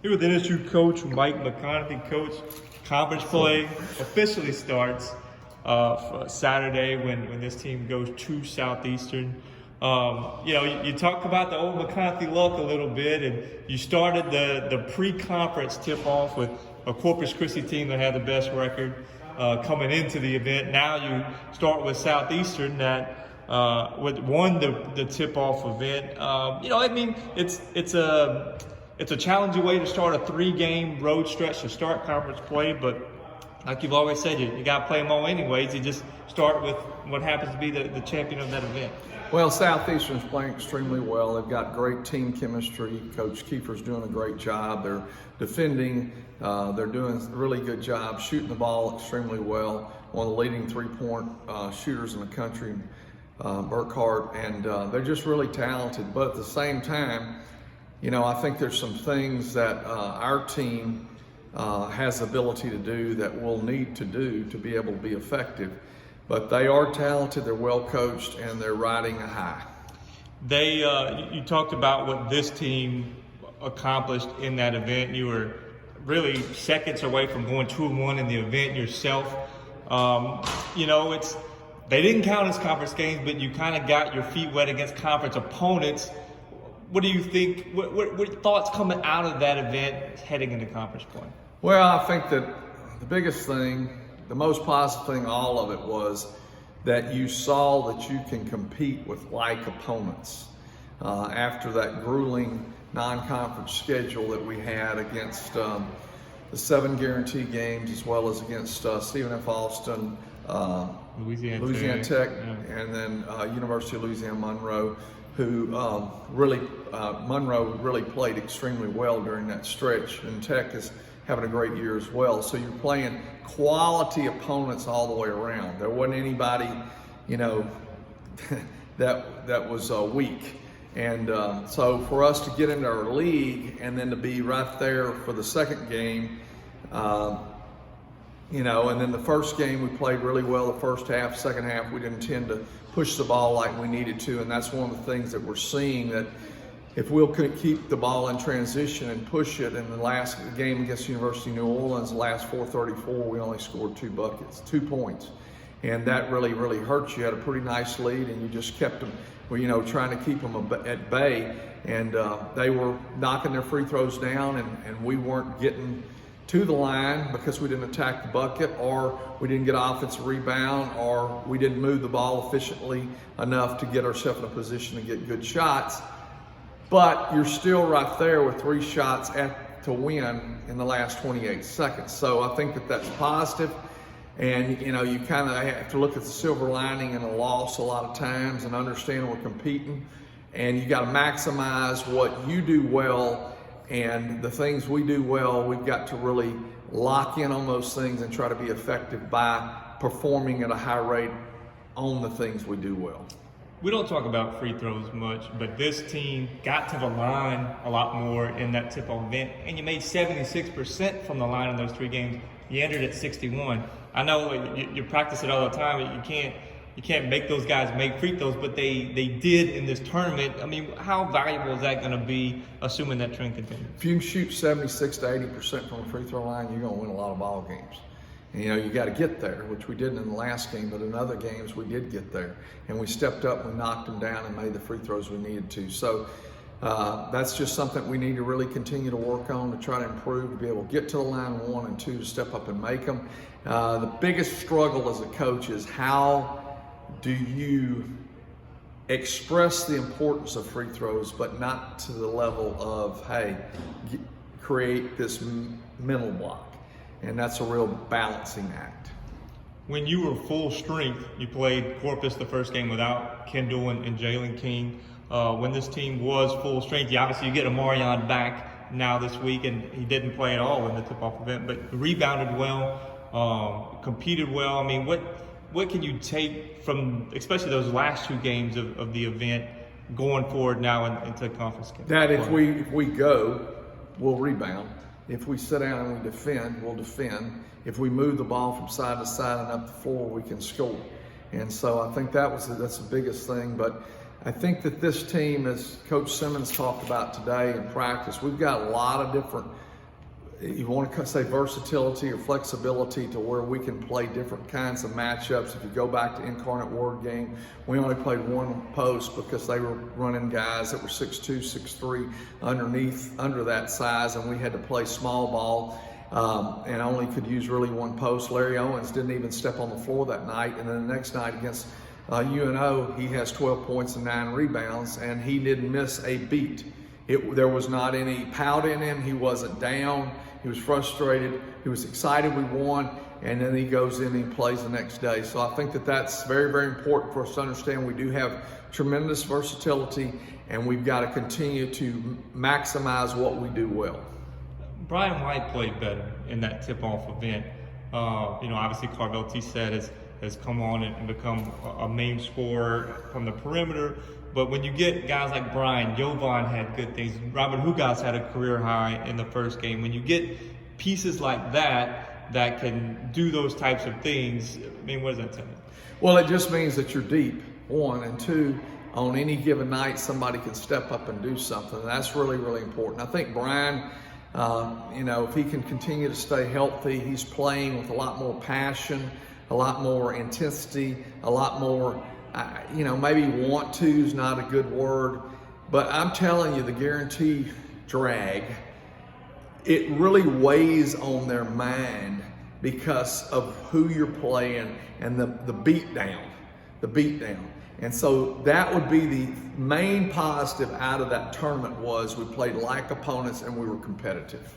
Here with NSU coach Mike McConathy. Coach, conference play officially starts for Saturday when this team goes to Southeastern. You talk about the old McConathy luck a little bit, and you started the pre-conference tip-off with a Corpus Christi team that had the best record coming into the event. Now you start with Southeastern that won the tip-off event. It's a challenging way to start a 3-game road stretch to start conference play, but like you've always said, you got to play them all anyways. You just start with what happens to be the champion of that event. Well, Southeastern's playing extremely well. They've got great team chemistry. Coach Kiefer's doing a great job. They're defending. They're doing a really good job shooting the ball extremely well. One of the leading three-point shooters in the country, Burkhart, and they're just really talented. But at the same time, I think there's some things that our team has the ability to do that we'll need to do to be able to be effective. But they are talented, they're well coached, and they're riding a high. You talked about what this team accomplished in that event. You were really seconds away from going 2-1 in the event yourself. They didn't count as conference games, but you kind of got your feet wet against conference opponents. What do you think? What thoughts coming out of that event heading into conference play? Well, I think that the biggest thing, the most positive thing, all of it was that you saw that you can compete with like opponents. After that grueling non-conference schedule that we had against the 7 guarantee games, as well as against Stephen F. Austin, Louisiana Tech, yeah, and then University of Louisiana Monroe, who Monroe really played extremely well during that stretch, and Tech is having a great year as well. So you're playing quality opponents all the way around. There wasn't anybody, that was weak. And so for us to get into our league and then to be right there for the second game, and then the first game we played really well the first half. Second half we didn't tend to push the ball like we needed to, and that's one of the things that we're seeing, that if we'll keep the ball in transition and push it. In the last game against University of New Orleans, the last 4:34, we only scored 2 points. And that really, really hurt you. You had a pretty nice lead, and you just kept them, trying to keep them at bay. And they were knocking their free throws down, and we weren't getting to the line because we didn't attack the bucket, or we didn't get an offensive rebound, or we didn't move the ball efficiently enough to get ourselves in a position to get good shots. But you're still right there with 3 shots to win in the last 28 seconds. So I think that that's positive. And, you kind of have to look at the silver lining in a loss a lot of times and understand we're competing. And you got to maximize what you do well, and the things we do well, we've got to really lock in on those things and try to be effective by performing at a high rate on the things we do well. We don't talk about free throws much, but this team got to the line a lot more in that tip-off event, and you made 76% from the line in those 3 games. You entered at 61. I know you practice it all the time. You can't make those guys make free throws, but they did in this tournament. I mean, how valuable is that going to be, assuming that trend continues? If you can shoot 76 to 80% from the free throw line, you're going to win a lot of ball games. And, you got to get there, which we didn't in the last game, but in other games we did get there. And we stepped up, we knocked them down, and made the free throws we needed to. So that's just something we need to really continue to work on, to try to improve, to be able to get to the line, 1 and 2, to step up and make them. The biggest struggle as a coach is how do you express the importance of free throws, but not to the level of, hey, create this mental block. And that's a real balancing act. When you were full strength, you played Corpus the first game without Kendall and Jalen King. When this team was full strength, you get Amarion back now this week, and he didn't play at all in the tip-off event, but rebounded well, competed well. I mean, what can you take from, especially those last 2 games of the event, going forward now into the conference game? That if we go, we'll rebound. If we sit down and we defend, we'll defend. If we move the ball from side to side and up the floor, we can score. And so I think that's the biggest thing. But I think that this team, as Coach Simmons talked about today in practice, we've got a lot of different you want to say versatility or flexibility to where we can play different kinds of matchups. If you go back to Incarnate Word game, we only played one post because they were running guys that were 6'2", 6'3", under that size, and we had to play small ball and only could use really one post. Larry Owens didn't even step on the floor that night, and then the next night against UNO, he has 12 points and 9 rebounds, and he didn't miss a beat. There was not any pout in him. He wasn't down. He was frustrated. He was excited we won, and then he goes in and he plays the next day. So I think that that's very, very important for us to understand. We do have tremendous versatility, and we've got to continue to maximize what we do well. Brian White played better in that tip-off event. Obviously Carvel T-Set has come on and become a main scorer from the perimeter. But when you get guys like Brian, Jovan had good things. Robert Hugas had a career high in the first game. When you get pieces like that can do those types of things, I mean, what does that tell you? Well, it just means that you're deep, one, and two, on any given night, somebody can step up and do something. And that's really, really important. I think Brian, if he can continue to stay healthy, he's playing with a lot more passion, a lot more intensity, a lot more, maybe want to is not a good word, but I'm telling you, the guarantee drag, it really weighs on their mind because of who you're playing and the beat down. And so that would be the main positive out of that tournament was we played like opponents and we were competitive.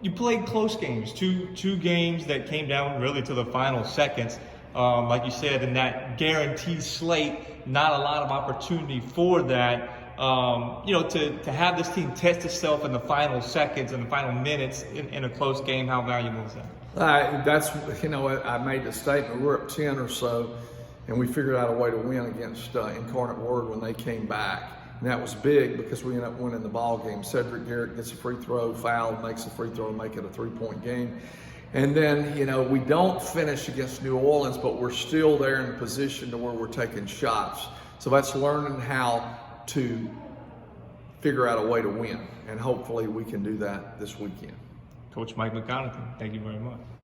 You played close games, two games that came down really to the final seconds. Like you said, in that guaranteed slate, not a lot of opportunity for that. To have this team test itself in the final seconds and the final minutes in a close game, how valuable is that? I made the statement, we're up 10 or so, and we figured out a way to win against Incarnate Word when they came back. And that was big because we ended up winning the ball game. Cedric Garrett gets a free throw, fouled, makes a free throw, and make it a 3-point game. And then, we don't finish against New Orleans, but we're still there in a position to where we're taking shots. So that's learning how to figure out a way to win. And hopefully we can do that this weekend. Coach Mike McConathy, thank you very much.